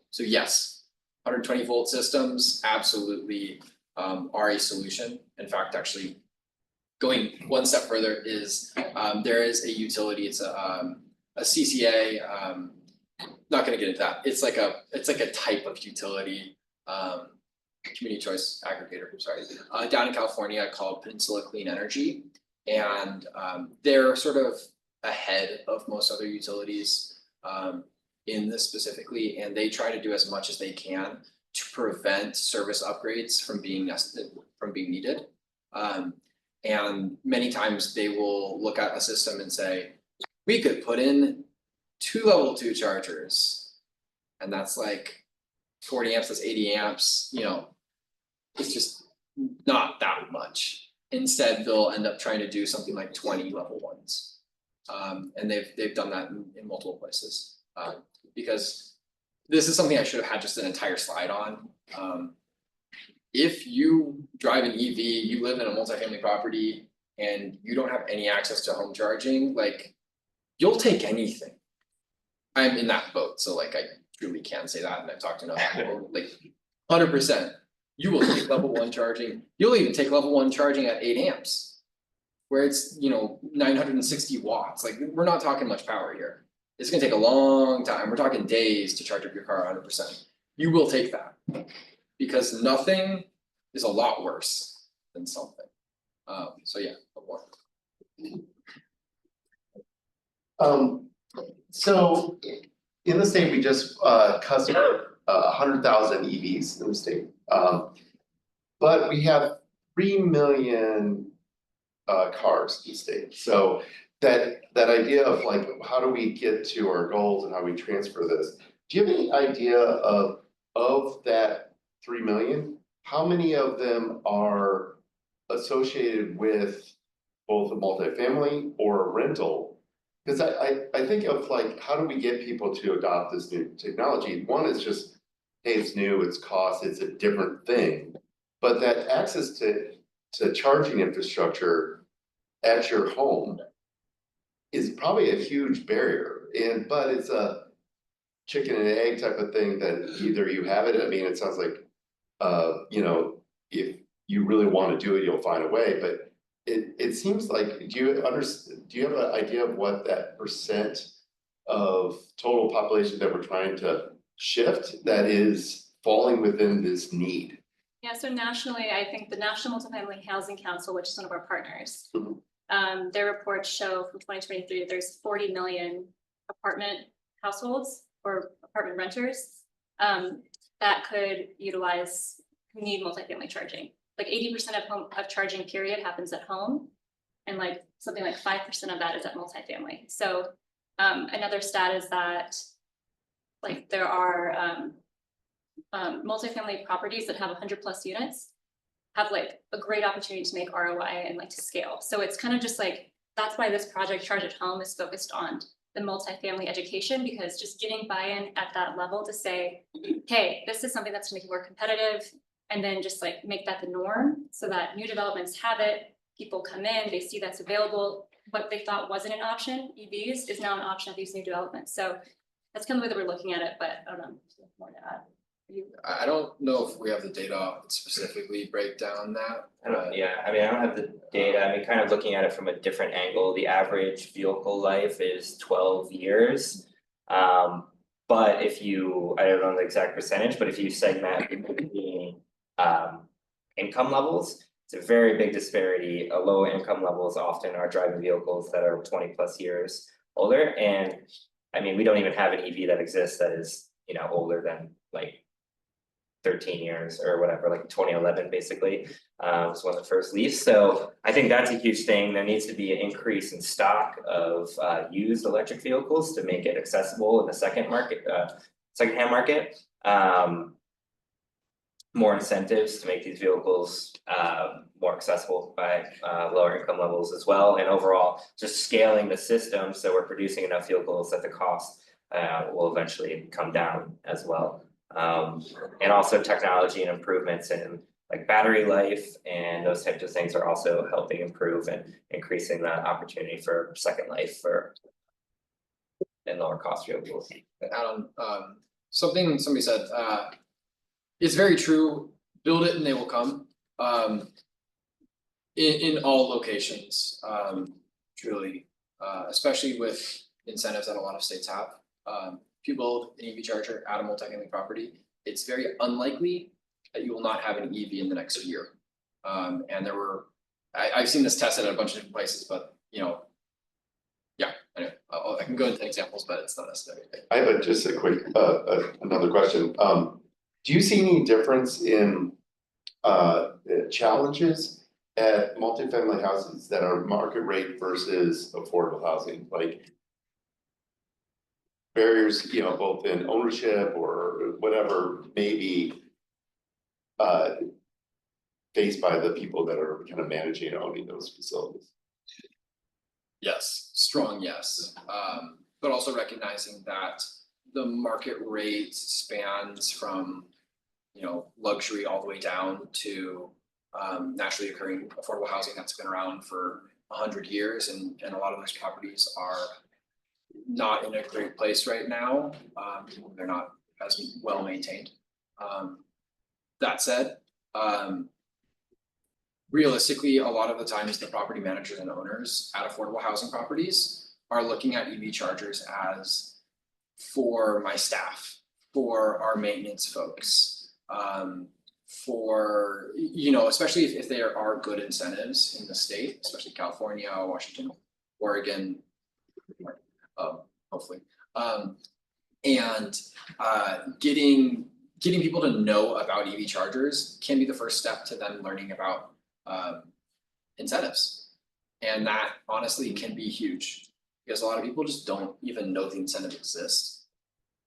So yes, 120 volt systems absolutely are a solution. In fact, actually going one step further is there is a utility, it's a CCA, not gonna get into that. It's like a type of utility, community choice aggregator, I'm sorry, down in California called Peninsula Clean Energy. And they're sort of ahead of most other utilities in this specifically, and they try to do as much as they can to prevent service upgrades from being needed. And many times they will look at a system and say, we could put in 2 level 2 chargers, and that's like 40 amps, that's 80 amps, you know, it's just not that much. Instead, they'll end up trying to do something like 20 level 1s. And they've done that in multiple places. Because this is something I should have had just an entire slide on. If you drive an EV, you live in a multifamily property, and you don't have any access to home charging, like you'll take anything. I'm in that boat, so like I truly can say that, and I've talked to enough people, like 100%. You will take level 1 charging. You'll even take level 1 charging at 8 amps, where it's, you know, 960 watts. Like we're not talking much power here. it's gonna take a long time, we're talking days to charge up your car 100%. You will take that, because nothing is a lot worse than something. So yeah, but more. So in the state, we just customer 100,000 EVs in the state. But we have 3 million cars in the state. So that idea of like, how do we get to our goals and how we transfer this? Do you have any idea of that 3 million? How many of them are associated with both a multifamily or a rental? Because I think of like, how do we get people to adopt this new technology? One is just, hey, it's new, it's cost, it's a different thing. But that access to charging infrastructure at your home is probably a huge barrier. But it's a chicken and egg type of thing that either you have it, I mean, it sounds like, you know, if you really want to do it, you'll find a way, but it seems like, do you have an idea of what that percent of total population that we're trying to shift that is falling within this need? Yeah, so nationally, I think the National Multifamily Housing Council, which is one of our partners. Their reports show from 2023 that there's 40 million apartment households or apartment renters that could utilize, who need multifamily charging. Like 80% of charging period happens at home, and like something like 5% of that is at multifamily. So another stat is that like there are multifamily properties that have 100+ units have like a great opportunity to make ROI and like to scale. So it's kind of just like, that's why this project Charge at Home is focused on the multifamily education, because just getting buy-in at that level to say, hey, this is something that's making more competitive, and then just like make that the norm so that new developments have it, people come in, they see that's available. What they thought wasn't an option, EVs, is now an option of these new developments. So that's kind of the way that we're looking at it, but I don't know, more to add. I don't know if we have the data that specifically break down that. I don't have the data. I mean, kind of looking at it from a different angle, the average vehicle life is 12 years. But if you, I don't know the exact percentage, but if you segment the income levels, it's a very big disparity. Low income levels often are driving vehicles that are 20+ years older. And I mean, we don't even have an EV that exists that is, you know, older than like 13 years or whatever, like 2011 basically, was one of the first leafs. So I think that's a huge thing. There needs to be an increase in stock of used electric vehicles to make it accessible in the secondhand market. More incentives to make these vehicles more accessible by lower income levels as well, and overall just scaling the system so we're producing enough vehicles that the cost will eventually come down as well. And also technology and improvements in like battery life and those types of things are also helping improve and increasing the opportunity for second life for and lower cost vehicles. Adam, something somebody said, it's very true, build it and they will come. In all locations, truly, especially with incentives that a lot of states have. If you build an EV charger at a multifamily property, it's very unlikely that you will not have an EV in the next year. And I've seen this tested at a bunch of different places, but you know, yeah, anyway, I can go into examples, but it's not necessary. I have just a quick, another question. Do you see any difference in challenges at multifamily houses that are market rate versus affordable housing? Like barriers, you know, both in ownership or whatever may be faced by the people that are kind of managing and owning those facilities? Yes, strong yes, but also recognizing that the market rate spans from, you know, luxury all the way down to naturally occurring affordable housing that's been around for 100 years, and a lot of those properties are not in a great place right now. They're not as well maintained. That said, realistically, a lot of the times the property managers and owners at affordable housing properties are looking at EV chargers as for my staff, for our maintenance folks, for, you know, especially if there are good incentives in the state, especially California, Washington, Oregon, hopefully. And getting people to know about EV chargers can be the first step to them learning about incentives. And that honestly can be huge, because a lot of people just don't even know the incentive exists.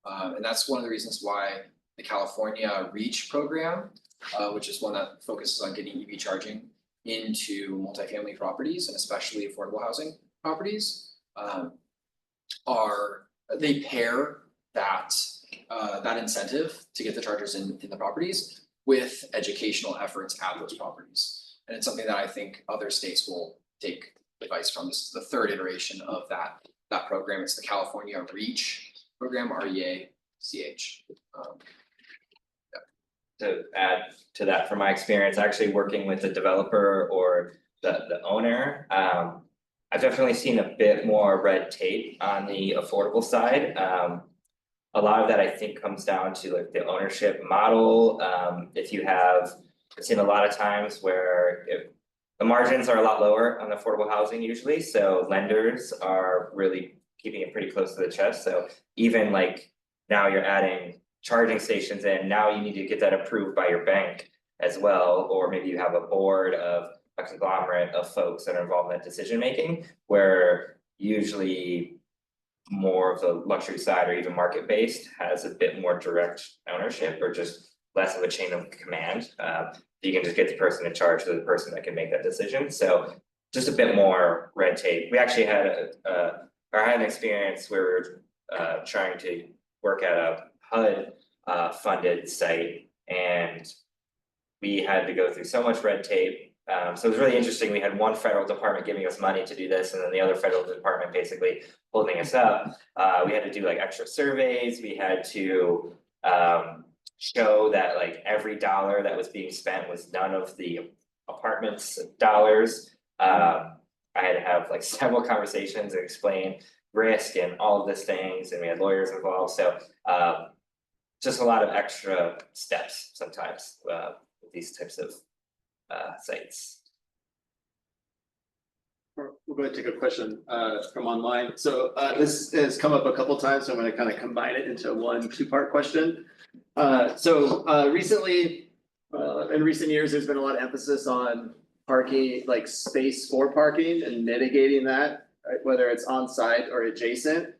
And that's one of the reasons why the California REACH program, which is one that focuses on getting EV charging into multifamily properties and especially affordable housing properties, they pair that incentive to get the chargers in the properties with educational efforts at those properties. And it's something that I think other states will take advice from. This is the third iteration of that program. It's the California REACH program, REACH. To add to that, from my experience, actually working with the developer or the owner, I've definitely seen a bit more red tape on the affordable side. A lot of that I think comes down to like the ownership model. I've seen a lot of times where the margins are a lot lower on affordable housing usually, so lenders are really keeping it pretty close to the chest. So even like now you're adding charging stations in, now you need to get that approved by your bank as well, or maybe you have a board of a conglomerate of folks that are involved in that decision making, where usually more of the luxury side or even market based has a bit more direct ownership or just less of a chain of command. You can just get the person in charge of the person that can make that decision. So just a bit more red tape. We actually had an experience where we were trying to work at a HUD funded site, and we had to go through so much red tape. So it was really interesting. We had one federal department giving us money to do this, and then the other federal department basically holding us up. We had to do like extra surveys. We had to show that like every dollar that was being spent was none of the apartment's dollars. I had to have like several conversations and explain risk and all of these things, and we had lawyers involved. So just a lot of extra steps sometimes with these types of sites. We're going to take a question from online. So this has come up a couple times, so I'm going to kind of combine it into one two-part question. Recently, in recent years, there's been a lot of emphasis on parking, like space for parking and mitigating that, right, whether it's on site or adjacent.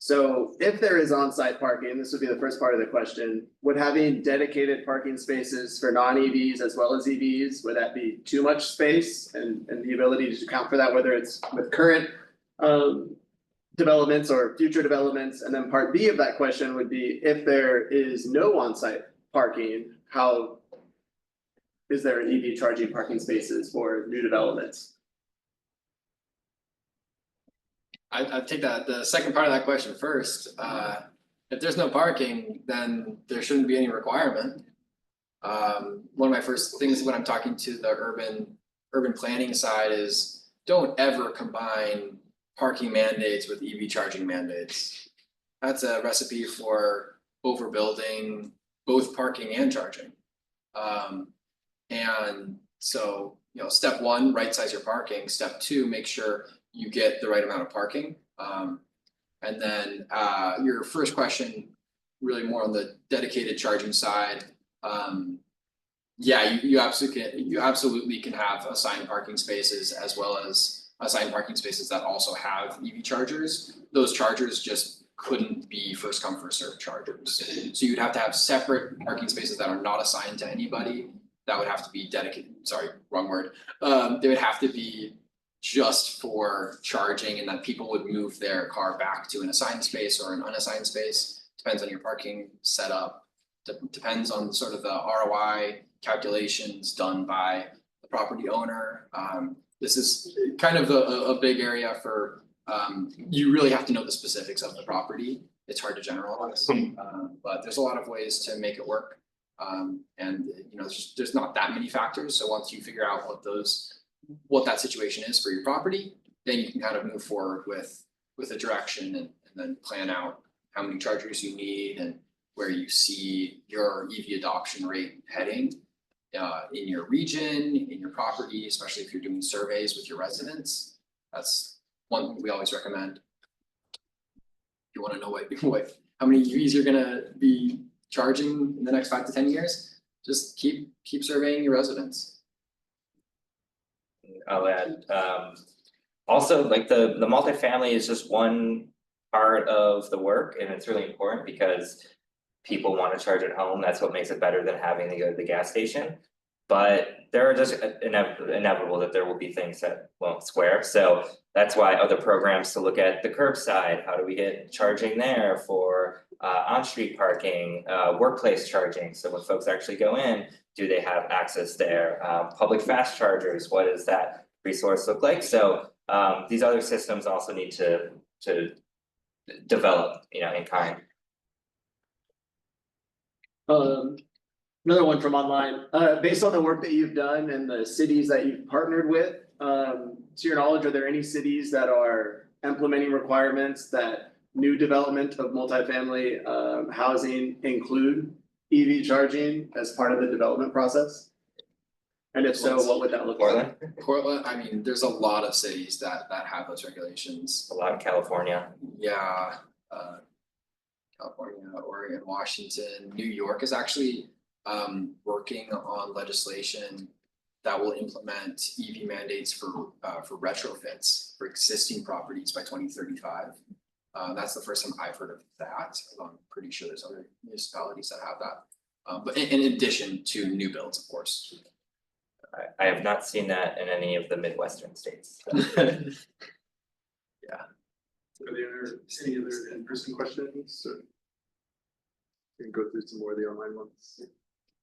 So if there is on-site parking, this would be the first part of the question, would having dedicated parking spaces for non-EVs as well as EVs, would that be too much space and the ability to account for that, whether it's with current developments or future developments? And then part B of that question would be, if there is no on-site parking, how is there an EV charging parking spaces for new developments? I'd take the second part of that question first. If there's no parking, then there shouldn't be any requirement. One of my first things when I'm talking to the urban planning side is don't ever combine parking mandates with EV charging mandates. That's a recipe for overbuilding both parking and charging. And so, you know, step one, right size your parking. Step two, make sure you get the right amount of parking. And then your first question, really more on the dedicated charging side. Yeah, you absolutely can have assigned parking spaces as well as assigned parking spaces that also have EV chargers. Those chargers just couldn't be first come first served chargers. So you'd have to have separate parking spaces that are not assigned to anybody. That would have to be dedicated, sorry, wrong word. They would have to be just for charging, and then people would move their car back to an assigned space or an unassigned space. Depends on your parking setup. Depends on sort of the ROI calculations done by the property owner. This is kind of a big area for, you really have to know the specifics of the property. It's hard to generalize, but there's a lot of ways to make it work. And you know, there's not that many factors. So once you figure out what that situation is for your property, then you can kind of move forward with with a direction and then plan out how many chargers you need and where you see your EV adoption rate heading in your region, in your property, especially if you're doing surveys with your residents. That's one thing we always recommend. If you want to know how many EVs you're gonna be charging in the next 5 to 10 years, just keep surveying your residents. I'll add, also like the multifamily is just one part of the work, and it's really important because people want to charge at home. That's what makes it better than having to go to the gas station. But there are just inevitable that there will be things that won't square. So that's why other programs to look at the curbside, how do we get charging there for on-street parking, workplace charging. So when folks actually go in, do they have access there? Public fast chargers, what does that resource look like? So these other systems also need to develop, in kind. Another one from online, based on the work that you've done and the cities that you've partnered with, to your knowledge, are there any cities that are implementing requirements that new development of multifamily housing include EV charging as part of the development process? And if so, what would that look like? Portland, I mean, there's a lot of cities that have those regulations. A lot of California. Yeah, California, Oregon, Washington, New York is actually working on legislation that will implement EV mandates for retrofits for existing properties by 2035. That's the first time I've heard of that. I'm pretty sure there's other municipalities that have that. But in addition to new builds, of course. I have not seen that in any of the Midwestern states. Yeah. Are there any other in-person questions? Or we can go through some more of the online ones.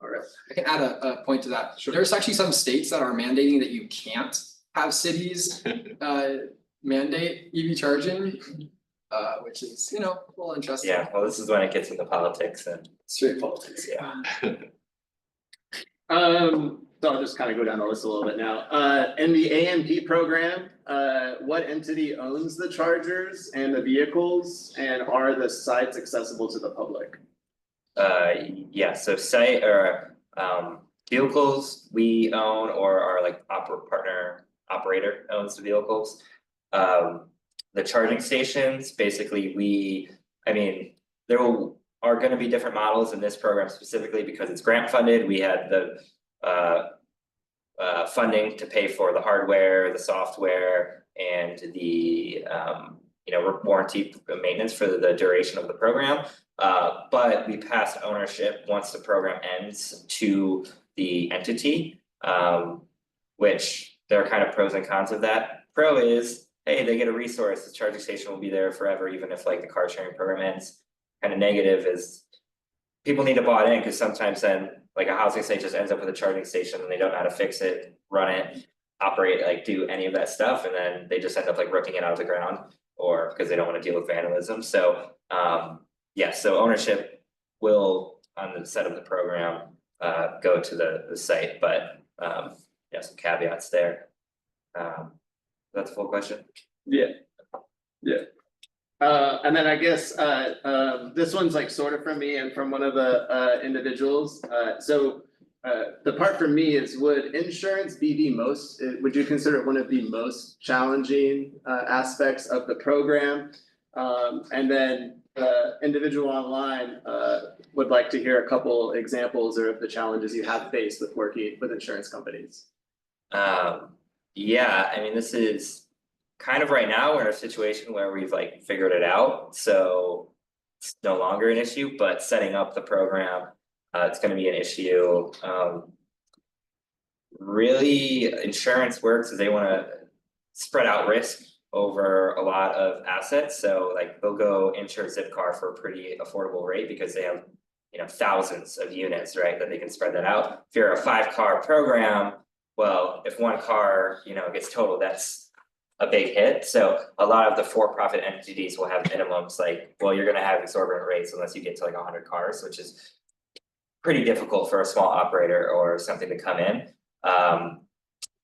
All right. I can add a point to that. Sure. There's actually some states that are mandating that you can't have cities mandate EV charging, which is, a little interesting. Yeah, well, this is when it gets into politics and. Straight politics, yeah. So I'll just kind of go down the list a little bit now. In the AMP program, what entity owns the chargers and the vehicles, and are the sites accessible to the public? Yeah, so site or vehicles we own or our like partner operator owns the vehicles. The charging stations, basically there are gonna be different models in this program specifically because it's grant funded. We had the funding to pay for the hardware, the software, and the warranty maintenance for the duration of the program. But we pass ownership once the program ends to the entity, which there are kind of pros and cons of that. Pro is, hey, they get a resource, the charging station will be there forever, even if like the car sharing program ends. Kind of negative is people need to buy in because sometimes then like a housing site just ends up with a charging station and they don't know how to fix it, run it, operate, like do any of that stuff, and then they just end up like ripping it out of the ground or because they don't want to deal with vandalism. So yeah, so ownership will on the set of the program go to the site, but yeah, some caveats there. That's a full question. Yeah. And then I guess this one's like sort of from me and from one of the individuals. So the part for me is, would insurance be would you consider it one of the most challenging aspects of the program? And then individual online would like to hear a couple examples or of the challenges you have faced with working with insurance companies. Yeah, I mean, this is kind of right now, we're in a situation where we've like figured it out, so it's no longer an issue, but setting up the program, it's gonna be an issue. Really, insurance works is they wanna spread out risk over a lot of assets, so like they'll go insure Zipcar for a pretty affordable rate because they have, thousands of units, right, that they can spread that out. If you're a 5-car program, well, if one car, gets totaled, that's a big hit. So a lot of the for-profit entities will have minimums like, well, you're gonna have exorbitant rates unless you get to like 100 cars, which is pretty difficult for a small operator or something to come in.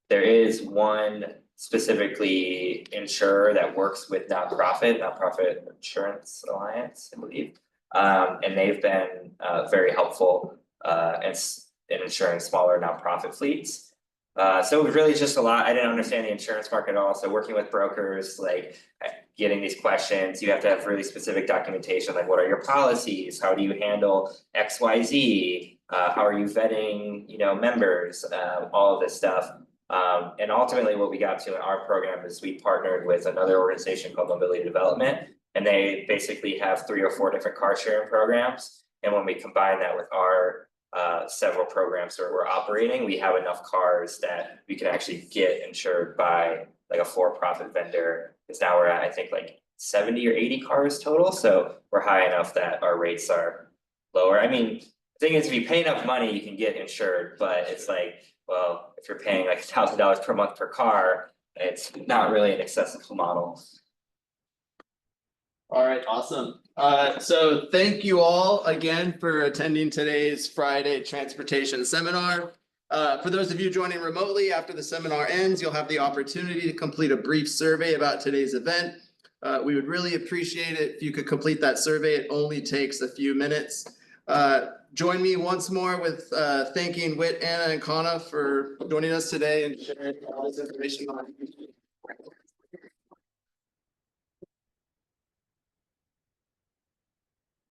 There is one specifically insurer that works with nonprofit insurance alliance, I believe. And they've been very helpful in insuring smaller nonprofit fleets. So it was really just a lot. I didn't understand the insurance market at all, so working with brokers, like getting these questions, you have to have really specific documentation, like what are your policies, how do you handle XYZ? How are you vetting, members, all of this stuff. And ultimately what we got to in our program is we partnered with another organization called Mobility Development. And they basically have 3 or 4 different car sharing programs. And when we combine that with our several programs that we're operating, we have enough cars that we can actually get insured by like a for-profit vendor. Because now we're at, I think, like 70 or 80 cars total. So we're high enough that our rates are lower. I mean, the thing is, if you pay enough money, you can get insured, but it's like, well, if you're paying like $1,000 per month per car, it's not really an accessible model. All right, awesome. So thank you all again for attending today's Friday transportation seminar. For those of you joining remotely, after the seminar ends, you'll have the opportunity to complete a brief survey about today's event. We would really appreciate it if you could complete that survey. It only takes a few minutes. Join me once more with thanking Whit, Anna, and Kana for joining us today and sharing all this information on